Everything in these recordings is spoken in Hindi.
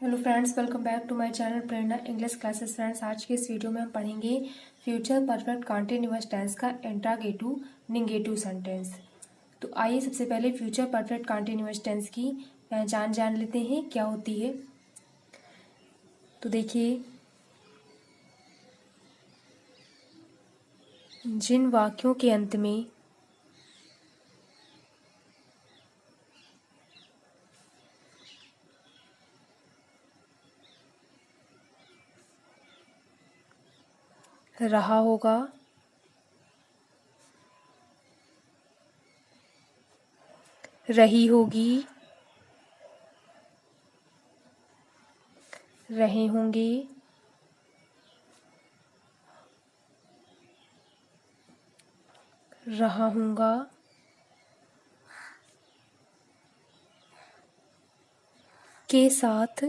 Hello friends, welcome back to my channel Prerna English classes. Friends, आज के इस वीडियो में हम पढ़ेंगे फ्यूचर परफेक्ट कंटीन्यूअस टेंस का इंट्रोगेटिव नेगेटिव सेंटेंस। तो आइए सबसे पहले फ्यूचर परफेक्ट कंटीन्यूअस टेंस की पहचान जान लेते हैं क्या होती है। तो देखिए, जिन वाक्यों के अंत में रहा होगा, रही होगी, रहे होंगे, रहा हूँगा के साथ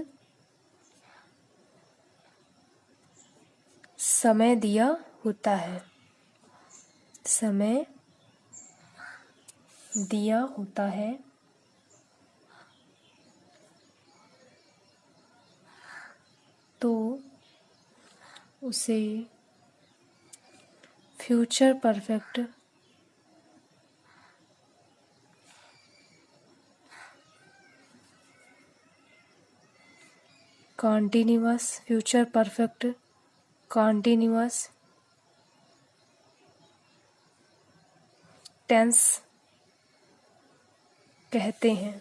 समय दिया होता है, समय दिया होता है, तो उसे फ्यूचर परफेक्ट कॉन्टिन्यूअस टेंस कहते हैं।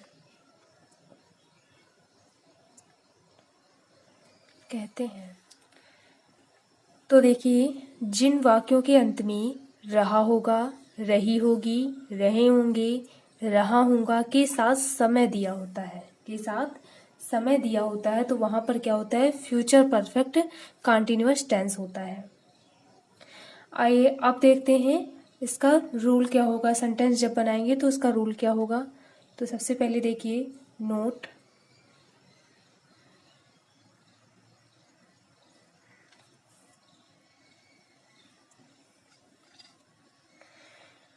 तो देखिए, जिन वाक्यों के अंत में रहा होगा, रही होगी, रहे होंगे, रहा होगा के साथ समय दिया होता है, तो वहां पर क्या होता है, फ्यूचर परफेक्ट कंटीन्यूअस टेंस होता है। आइए अब देखते हैं इसका रूल क्या होगा। सेंटेंस जब बनाएंगे तो उसका रूल क्या होगा। तो सबसे पहले देखिए, नोट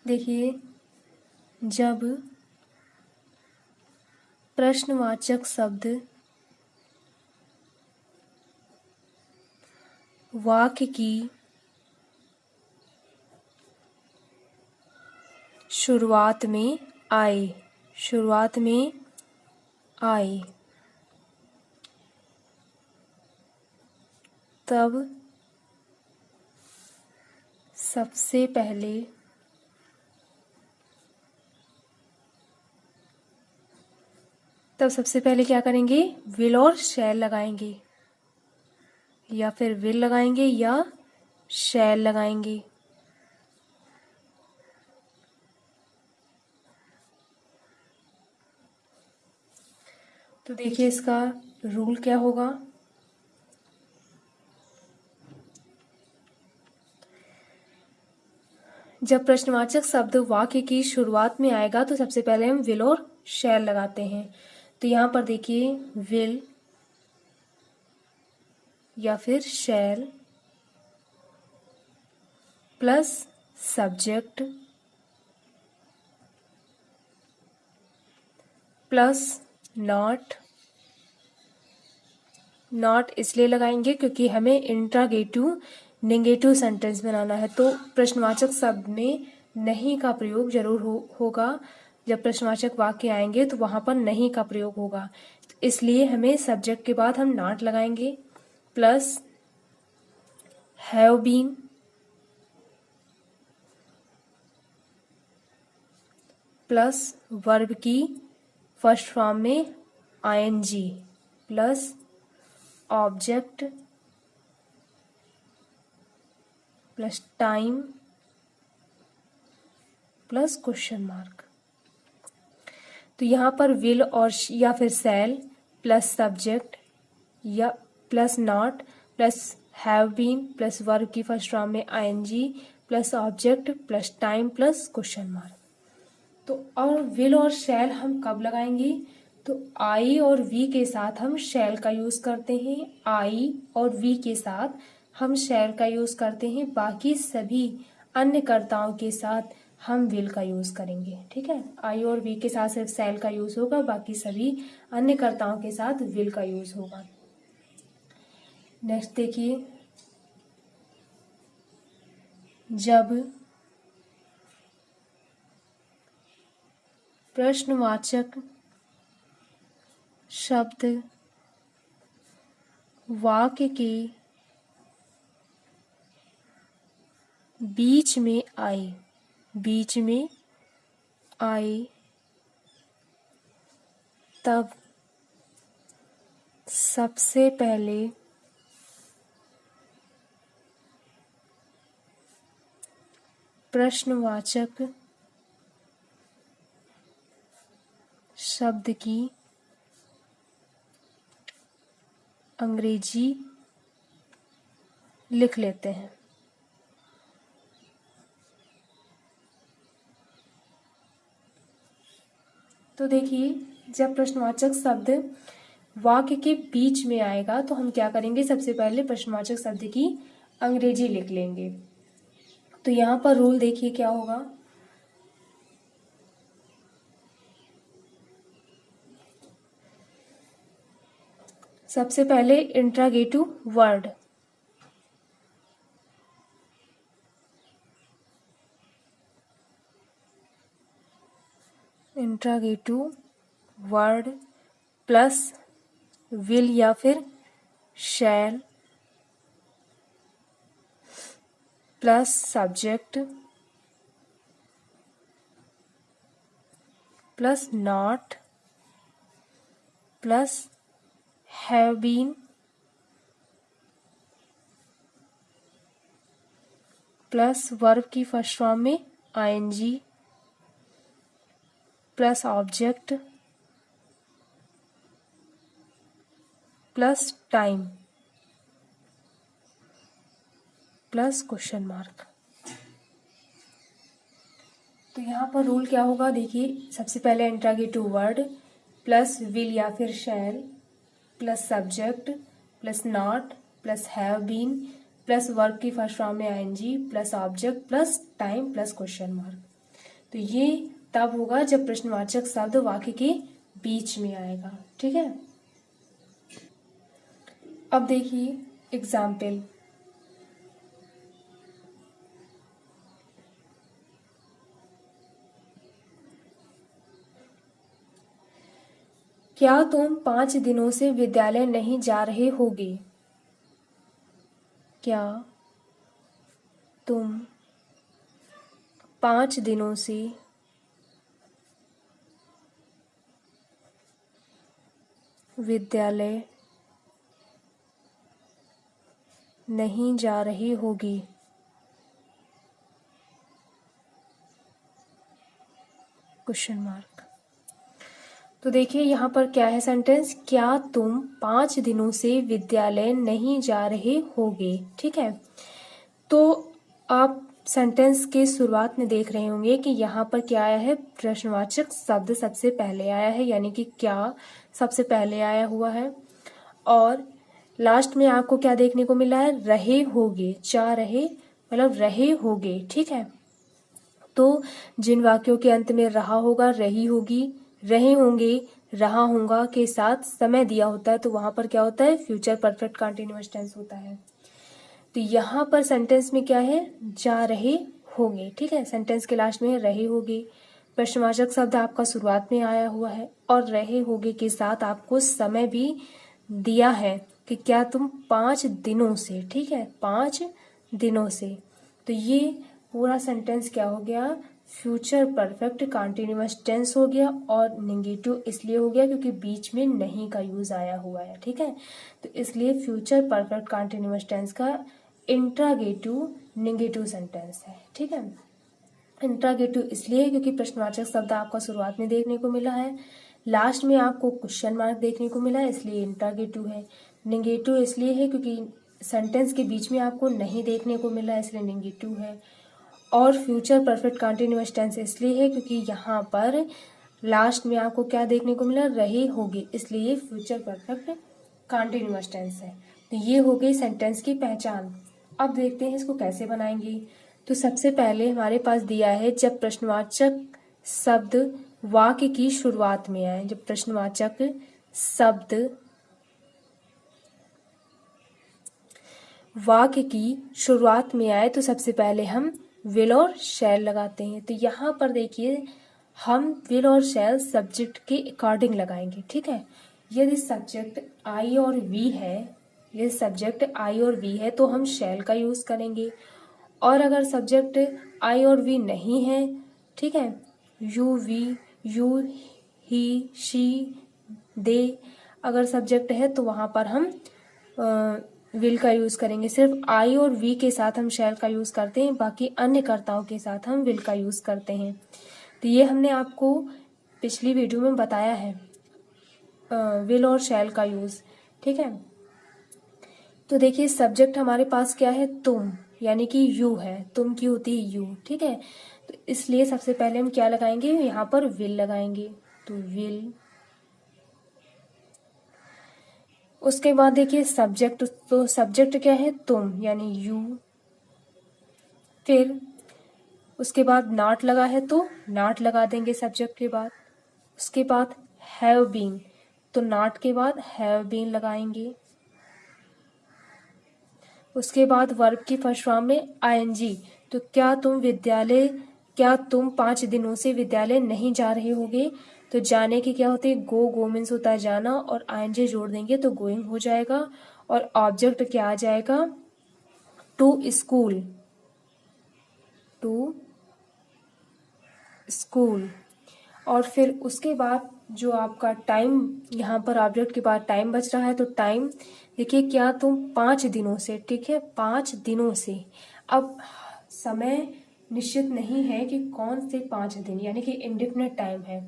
देखिए, जब प्रश्नवाचक शब्द वाक्य की शुरुआत में आए, तब सबसे पहले क्या करेंगे, विल और शैल लगाएंगे, या फिर विल लगाएंगे या शैल लगाएंगे। तो देखिए इसका रूल क्या होगा। जब प्रश्नवाचक शब्द वाक्य की शुरुआत में आएगा तो सबसे पहले हम विल और शैल लगाते हैं। तो यहाँ पर देखिए, विल या फिर shall plus subject plus not इसलिए लगाएंगे क्योंकि हमें इंट्रोगेटिव नेगेटिव सेंटेंस बनाना है, तो प्रश्नवाचक शब्द में नहीं का प्रयोग जरूर होगा। जब प्रश्नवाचक वाक्य आएंगे तो वहां पर नहीं का प्रयोग होगा, इसलिए हमें सब्जेक्ट के बाद हम नॉट लगाएंगे, plus have been plus verb की फर्स्ट फॉर्म में ING plus object plus time plus question mark. तो यहाँ पर विल और या फिर शैल प्लस सब्जेक्ट या plus not plus have been plus verb की फर्स्ट फॉर्म में ING plus object plus time plus question mark. तो और विल और शैल हम कब लगाएंगे, तो आई और वी के साथ हम शैल का यूज करते हैं, आई और वी के साथ हम शैल का यूज करते हैं। बाकी सभी अन्य कर्ताओं के साथ हम विल का यूज़ करेंगे। ठीक है, आई और वी के साथ सिर्फ शैल का यूज़ होगा, बाकी सभी अन्य कर्ताओं के साथ विल का यूज़ होगा। नेक्स्ट देखिए, जब प्रश्नवाचक शब्द वाक्य के बीच में आए तब सबसे पहले प्रश्नवाचक शब्द की अंग्रेजी लिख लेते हैं। तो देखिए, जब प्रश्नवाचक शब्द वाक्य के बीच में आएगा तो हम क्या करेंगे, सबसे पहले प्रश्नवाचक शब्द की अंग्रेजी लिख लेंगे। तो यहाँ पर रूल देखिए क्या होगा, सबसे पहले इंट्रागेटिव वर्ड, प्लस विल या फिर shall plus subject plus not plus have been plus verb की फर्स्ट फॉर्म में ING plus object plus time plus question mark. तो यहाँ पर रूल क्या होगा, देखिए, सबसे पहले इंट्रागेटिव वर्ड प्लस विल या फिर shall plus subject plus not plus have been plus verb की फर्स्ट फॉर्म में ING plus object plus time plus question mark. तो ये तब होगा जब प्रश्नवाचक शब्द वाक्य के बीच में आएगा। ठीक है, अब देखिए एग्जाम्पल, क्या तुम 5 दिनों से विद्यालय नहीं जा रहे होगे? क्या तुम 5 दिनों से विद्यालय नहीं जा रही होगी? Question mark. तो देखिए यहाँ पर क्या है सेंटेंस, क्या तुम 5 दिनों से विद्यालय नहीं जा रहे होगे। ठीक है, तो आप सेंटेंस के शुरुआत में देख रहे होंगे कि यहाँ पर क्या आया है, प्रश्नवाचक शब्द सबसे पहले आया है, यानी कि क्या सबसे पहले आया हुआ है, और लास्ट में आपको क्या देखने को मिला है, रहे होगे, जा रहे मतलब रहे होगे। ठीक है, तो जिन वाक्यों के अंत में रहा होगा, रही होगी, रहे होंगे, रहा होगा के साथ समय दिया होता है तो वहां पर क्या होता है, फ्यूचर परफेक्ट कंटीन्यूअस टेंस होता है। तो यहाँ पर सेंटेंस में क्या है, जा रहे होंगे। ठीक है, सेंटेंस के लास्ट में रहे होगे, प्रश्नवाचक शब्द आपका शुरुआत में आया हुआ है और रहे होगे के साथ आपको समय भी दिया है कि क्या तुम 5 दिनों से, ठीक है, 5 दिनों से। तो ये पूरा सेंटेंस क्या हो गया, फ्यूचर परफेक्ट कंटीन्यूअस टेंस हो गया, और नेगेटिव इसलिए हो गया क्योंकि बीच में नहीं का यूज आया हुआ है। ठीक है, तो इसलिए फ्यूचर परफेक्ट कंटीन्यूअस टेंस का इंट्रागेटिव नेगेटिव सेंटेंस है। ठीक है, इंट्रागेटिव इसलिए क्योंकि प्रश्नवाचक शब्द आपका शुरुआत में देखने को मिला है, लास्ट में आपको क्वेश्चन मार्क देखने को मिला है, इसलिए इंट्रागेटिव है। नेगेटिव इसलिए है क्योंकि सेंटेंस के बीच में आपको नहीं देखने को मिला है, इसलिए नेगेटिव है। और फ्यूचर परफेक्ट कंटीन्यूअस टेंस इसलिए है क्योंकि यहाँ पर लास्ट में आपको क्या देखने को मिला, रहे होगे, इसलिए फ्यूचर परफेक्ट कंटीन्यूअस टेंस है। तो ये हो गई सेंटेंस की पहचान। अब देखते हैं इसको कैसे बनाएंगे। तो सबसे पहले हमारे पास दिया है जब प्रश्नवाचक शब्द वाक्य की शुरुआत में आए। जब प्रश्नवाचक शब्द वाक्य की शुरुआत में आए तो सबसे पहले हम विल और शैल लगाते हैं। तो यहाँ पर देखिए हम विल और शैल सब्जेक्ट के अकॉर्डिंग लगाएंगे, ठीक है। यदि सब्जेक्ट आई और वी है, यदि सब्जेक्ट आई और वी है तो हम शैल का यूज करेंगे। और अगर सब्जेक्ट आई और वी नहीं है, ठीक है, you we you he she they अगर सब्जेक्ट है तो वहां पर हम विल का यूज करेंगे। सिर्फ आई और वी के साथ हम शैल का यूज करते हैं, बाकी अन्य कर्ताओं के साथ हम विल का यूज करते हैं। तो ये हमने आपको पिछली वीडियो में बताया है विल और शैल का यूज, ठीक है। तो देखिए सब्जेक्ट हमारे पास क्या है, तुम, यानी कि यू है, तुम की होती है यू, ठीक है। तो इसलिए सबसे पहले हम क्या लगाएंगे, यहाँ पर विल लगाएंगे। तो विल, उसके बाद देखिए सब्जेक्ट, तो सब्जेक्ट क्या है, तुम यानी यू। फिर उसके बाद नॉट लगा है तो नॉट लगा देंगे सब्जेक्ट के बाद। उसके बाद हैव बीन, तो नॉट के बाद हैव बीन लगाएंगे। उसके बाद वर्ब की फर्स्ट फॉर्म में आईएनजी, तो क्या तुम 5 दिनों से विद्यालय नहीं जा रहे होगे। तो जाने की क्या होती है, गो मीन्स होता है जाना, और आईएनजी जोड़ देंगे तो गोइंग हो जाएगा। और ऑब्जेक्ट क्या आ जाएगा, टू स्कूल, टू स्कूल। और फिर उसके बाद जो आपका टाइम, यहाँ पर ऑब्जेक्ट के बाद टाइम बच रहा है, तो टाइम देखिए क्या तुम 5 दिनों से, ठीक है, 5 दिनों से। अब समय निश्चित नहीं है कि कौन से 5 दिन, यानी कि इंडेफिनिट टाइम है।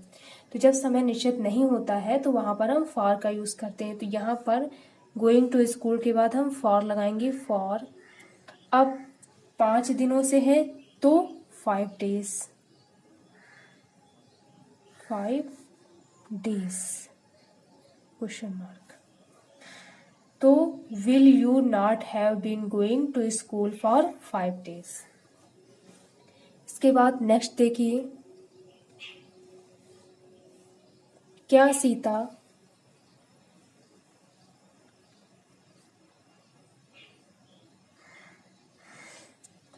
तो जब समय निश्चित नहीं होता है तो वहां पर हम फॉर का यूज करते हैं। तो यहाँ पर गोइंग टू स्कूल के बाद हम फॉर लगाएंगे, फॉर। अब 5 दिनों से है तो 5 डेज, 5 डेज क्वेश्चन मार्क। तो will you not have been going to school for 5 days. इसके बाद नेक्स्ट देखिए, क्या सीता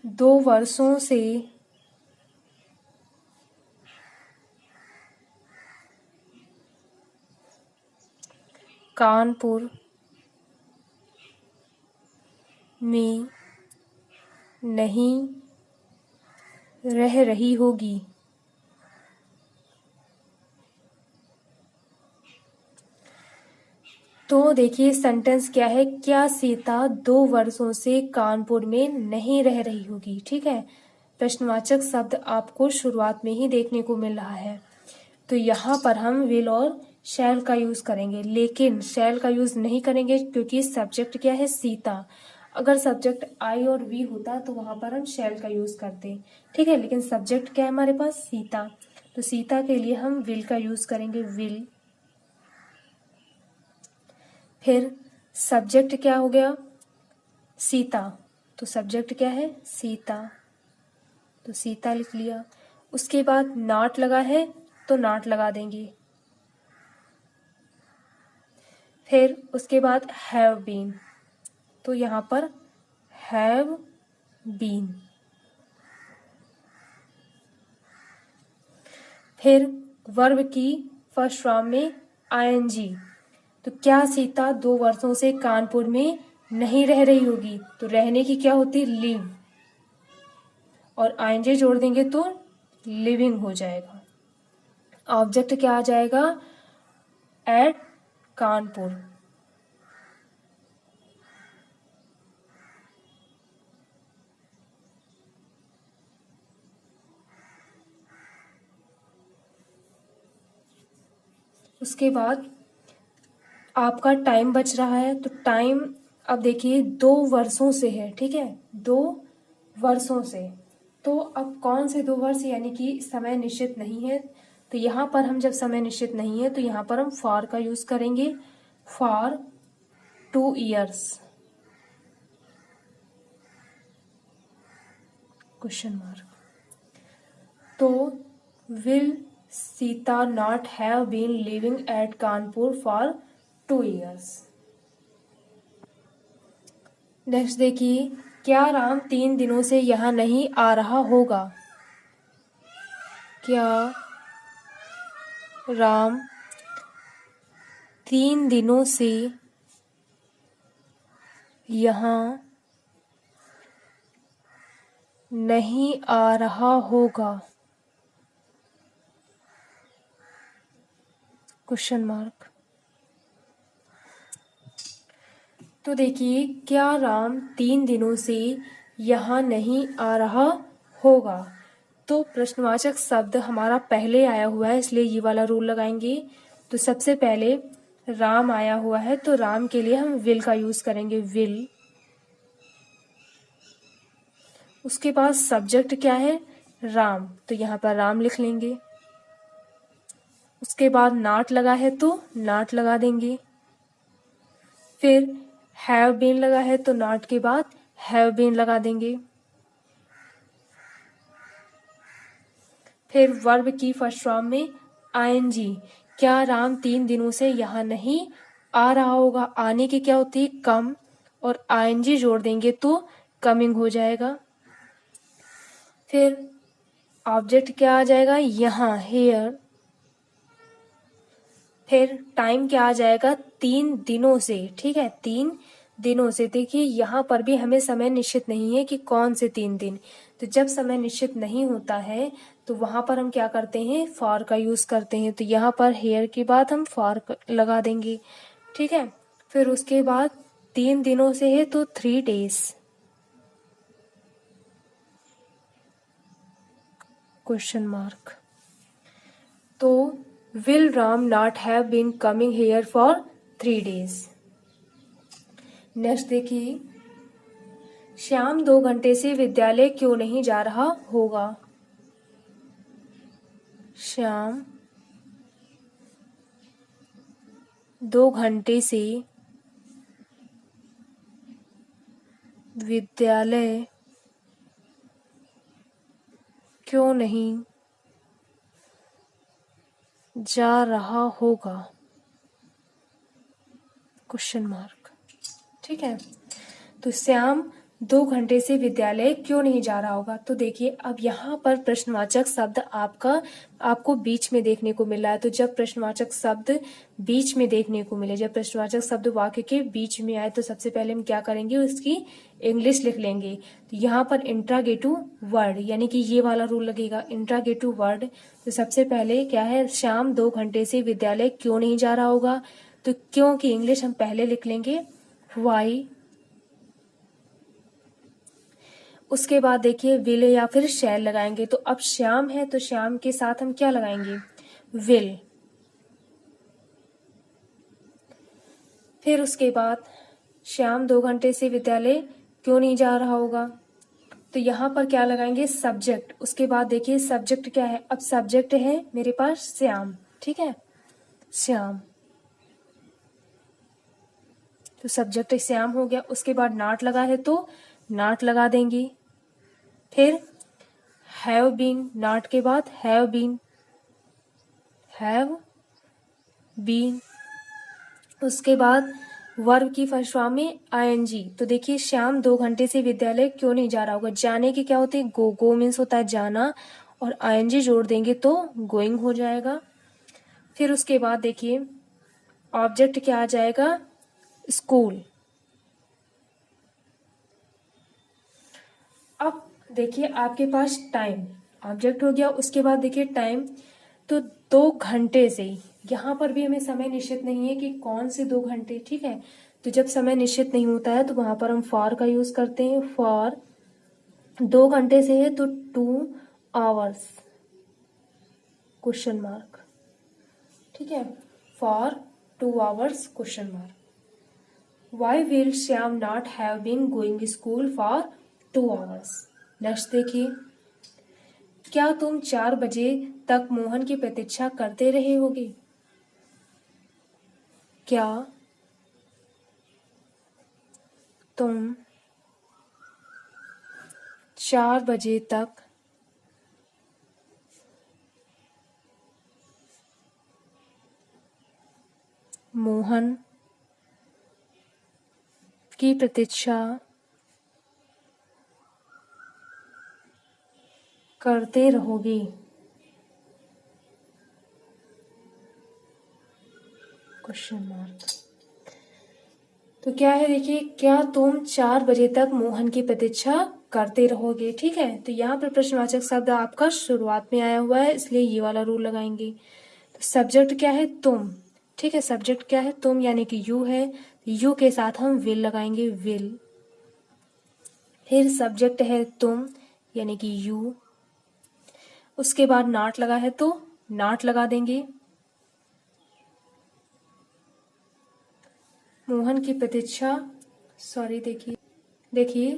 दो वर्षों से कानपुर में नहीं रह रही होगी। तो देखिए सेंटेंस क्या है, क्या सीता 2 वर्षों से कानपुर में नहीं रह रही होगी, ठीक है। प्रश्नवाचक शब्द आपको शुरुआत में ही देखने को मिल रहा है। तो यहाँ पर हम विल और शैल का यूज करेंगे, लेकिन शैल का यूज नहीं करेंगे क्योंकि सब्जेक्ट क्या है, सीता। अगर सब्जेक्ट आई और वी होता तो वहां पर हम शैल का यूज करते, ठीक है। लेकिन सब्जेक्ट क्या है हमारे पास, सीता, तो सीता के लिए हम विल का यूज करेंगे, विल। फिर सब्जेक्ट क्या हो गया, सीता, तो सब्जेक्ट क्या है, सीता, तो सीता लिख लिया। उसके बाद नॉट लगा है तो नॉट लगा देंगे। फिर उसके बाद हैव बीन, तो यहाँ पर हैव बीन। फिर वर्ब की फर्स्ट फॉर्म में आईएनजी, तो क्या सीता 2 वर्षों से कानपुर में नहीं रह रही होगी। तो रहने की क्या होती, लिव, और आईएनजी जोड़ देंगे तो लिविंग हो जाएगा। ऑब्जेक्ट क्या आ जाएगा, एट कानपुर। उसके बाद आपका टाइम बच रहा है, तो टाइम अब देखिए 2 वर्षों से है, ठीक है, 2 वर्षों से। तो अब कौन से 2 वर्ष, यानी कि समय निश्चित नहीं है। तो यहाँ पर हम जब समय निश्चित नहीं है तो यहाँ पर हम फॉर का यूज करेंगे, फॉर 2 years। Question mark. तो will Sita not have been living at Kanpur for 2 years। Next देखिए, क्या राम 3 दिनों से यहाँ नहीं आ रहा होगा? क्या राम 3 दिनों से यहाँ नहीं आ रहा होगा? Question mark. तो देखिए, क्या राम 3 दिनों से यहाँ नहीं आ रहा होगा? तो प्रश्नवाचक शब्द हमारा पहले आया हुआ है, इसलिए ये वाला रूल लगाएंगे। तो सबसे पहले राम आया हुआ है, तो राम के लिए हम विल का यूज करेंगे, विल। उसके बाद सब्जेक्ट क्या है? राम, तो यहाँ पर राम लिख लेंगे। उसके बाद नॉट लगा है तो नॉट लगा देंगे। फिर हैव बीन लगा है तो नॉट के बाद हैव बीन लगा देंगे। फिर वर्ब की फर्स्ट फॉर्म में आईएनजी। क्या राम 3 दिनों से यहाँ नहीं आ रहा होगा? आने की क्या होती है? कम, और आईएनजी जोड़ देंगे तो कमिंग हो जाएगा। फिर ऑब्जेक्ट क्या आ जाएगा? यहाँ, हेयर। फिर टाइम क्या आ जाएगा? 3 दिनों से, ठीक है, 3 दिनों से। देखिए यहाँ पर भी हमें समय निश्चित नहीं है कि कौन से 3 दिन। तो जब समय निश्चित नहीं होता है तो वहां पर हम क्या करते हैं? फॉर का यूज करते हैं। तो यहाँ पर हेयर के बाद हम फॉर लगा देंगे, ठीक है। फिर उसके बाद 3 दिनों से है तो 3 days। Question mark. तो will Ram not have been coming here for 3 days। Next देखिए, श्याम 2 घंटे से विद्यालय क्यों नहीं जा रहा होगा? श्याम 2 घंटे से विद्यालय क्यों नहीं जा रहा होगा? क्वेश्चन मार्क, ठीक है। तो श्याम 2 घंटे से विद्यालय क्यों नहीं जा रहा होगा? तो देखिए, अब यहाँ पर प्रश्नवाचक शब्द आपको बीच में देखने को मिल रहा है। तो जब प्रश्नवाचक शब्द बीच में देखने को मिले, जब प्रश्नवाचक शब्द वाक्य के बीच में आए, तो सबसे पहले हम क्या करेंगे? उसकी इंग्लिश लिख लेंगे। तो यहाँ पर इंट्रागेटिव वर्ड, यानी कि ये वाला रूल लगेगा, इंट्रागेटिव वर्ड। तो सबसे पहले क्या है? श्याम 2 घंटे से विद्यालय क्यों नहीं जा रहा होगा? तो क्यों की इंग्लिश हम पहले लिख लेंगे, वाई। उसके बाद देखिए विल या फिर शैल लगाएंगे। तो अब श्याम है तो श्याम के साथ हम क्या लगाएंगे? विल। फिर उसके बाद श्याम 2 घंटे से विद्यालय क्यों नहीं जा रहा होगा? तो यहाँ पर क्या लगाएंगे? सब्जेक्ट। उसके बाद देखिए सब्जेक्ट क्या है? अब सब्जेक्ट है मेरे पास श्याम, ठीक है, श्याम। तो सब्जेक्ट श्याम हो गया। उसके बाद नॉट लगा है तो नॉट लगा देंगे। फिर हैव बीन, नॉट के बाद हैव बीन, हैव बीन। उसके बाद वर्ब की फर्स्ट फॉर्म में आईएनजी। तो देखिए श्याम 2 घंटे से विद्यालय क्यों नहीं जा रहा होगा? जाने की क्या होती है? गो। गो मीन्स होता है जाना, और आईएनजी जोड़ देंगे तो गोइंग हो जाएगा। फिर उसके बाद देखिए ऑब्जेक्ट क्या आ जाएगा? स्कूल। अब देखिए आपके पास टाइम ऑब्जेक्ट हो गया। उसके बाद देखिए टाइम, तो 2 घंटे से, यहाँ पर भी हमें समय निश्चित नहीं है कि कौन से 2 घंटे, ठीक है। तो जब समय निश्चित नहीं होता है तो वहां पर हम फॉर का यूज करते हैं। फॉर 2 घंटे से है तो 2 hours, क्वेश्चन मार्क, ठीक है, for 2 hours, question mark. Why will Shyam not have been going school for 2 hours। Next देखिए, क्या तुम 4 बजे तक मोहन की प्रतीक्षा करते रहे होगे? क्या तुम 4 बजे तक मोहन की प्रतीक्षा करते रहोगे। Question mark. तो क्या है देखिए, क्या तुम 4 बजे तक मोहन की प्रतीक्षा करते रहोगे। ठीक है, तो यहाँ पर प्रश्नवाचक शब्द आपका शुरुआत में आया हुआ है, इसलिए ये वाला रूल लगाएंगे। तो सब्जेक्ट क्या है, तुम। ठीक है, सब्जेक्ट क्या है, तुम, यानी कि यू है। यू के साथ हम विल लगाएंगे, विल। फिर सब्जेक्ट है तुम, यानी कि यू। उसके बाद नॉट लगा है तो नॉट लगा देंगे। मोहन की प्रतीक्षा, सॉरी देखिए,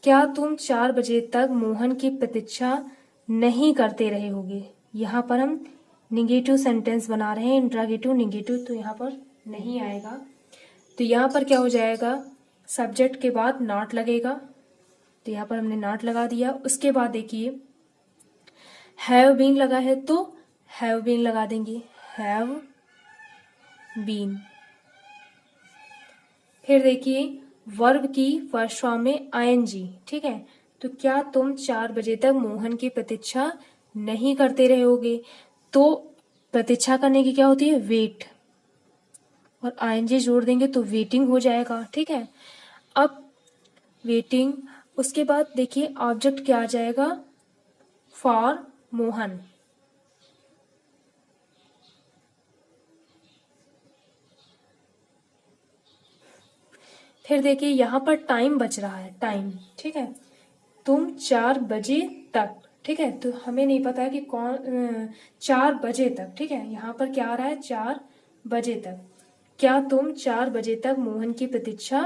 क्या तुम 4 बजे तक मोहन की प्रतीक्षा नहीं करते रहे होगे। यहाँ पर हम निगेटिव सेंटेंस बना रहे हैं, इंट्रागेटिव निगेटिव, तो यहाँ पर नहीं आएगा। तो यहाँ पर क्या हो जाएगा, सब्जेक्ट के बाद नॉट लगेगा, तो यहाँ पर हमने नॉट लगा दिया। उसके बाद देखिए हैव बीन लगा है तो हैव बीन लगा देंगे, हैव बीन। फिर देखिए वर्ब की फर्स्ट फॉर्म में आईएनजी। ठीक है, तो क्या तुम 4 बजे तक मोहन की प्रतीक्षा नहीं करते रहोगे। तो प्रतीक्षा करने की क्या होती है, वेट, और आईएनजी जोड़ देंगे तो वेटिंग हो जाएगा। ठीक है, अब वेटिंग, उसके बाद देखिए ऑब्जेक्ट क्या आ जाएगा, फॉर मोहन। फिर देखिए यहाँ पर टाइम बच रहा है, टाइम। ठीक है, तुम 4 बजे तक। ठीक है, तो हमें नहीं पता है कि कौन 4 बजे तक। ठीक है, यहाँ पर क्या आ रहा है, 4 बजे तक। क्या तुम 4 बजे तक मोहन की प्रतीक्षा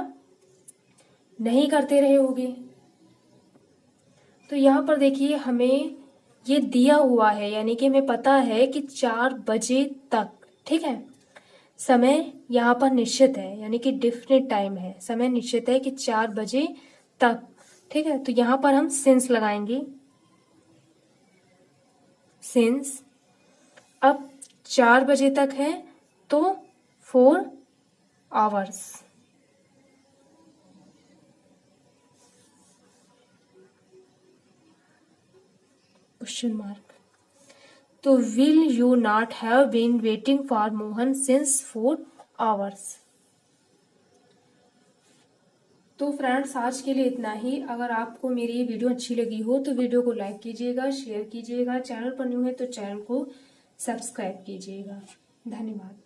नहीं करते रहे होगे। तो यहाँ पर देखिए हमें ये दिया हुआ है, यानी कि हमें पता है कि 4 बजे तक। ठीक है, समय यहाँ पर निश्चित है, यानी कि डिफिनिट टाइम है, समय निश्चित है कि 4 बजे तक। ठीक है, तो यहाँ पर हम सिंस लगाएंगे, सिंस। अब 4 बजे तक है तो 4 आवर्स। Question mark. तो will you not have been waiting for Mohan since 4 hours. तो फ्रेंड्स आज के लिए इतना ही। अगर आपको मेरी ये वीडियो अच्छी लगी हो तो वीडियो को लाइक कीजिएगा, शेयर कीजिएगा, चैनल पर न्यू है तो चैनल को सब्सक्राइब कीजिएगा। धन्यवाद।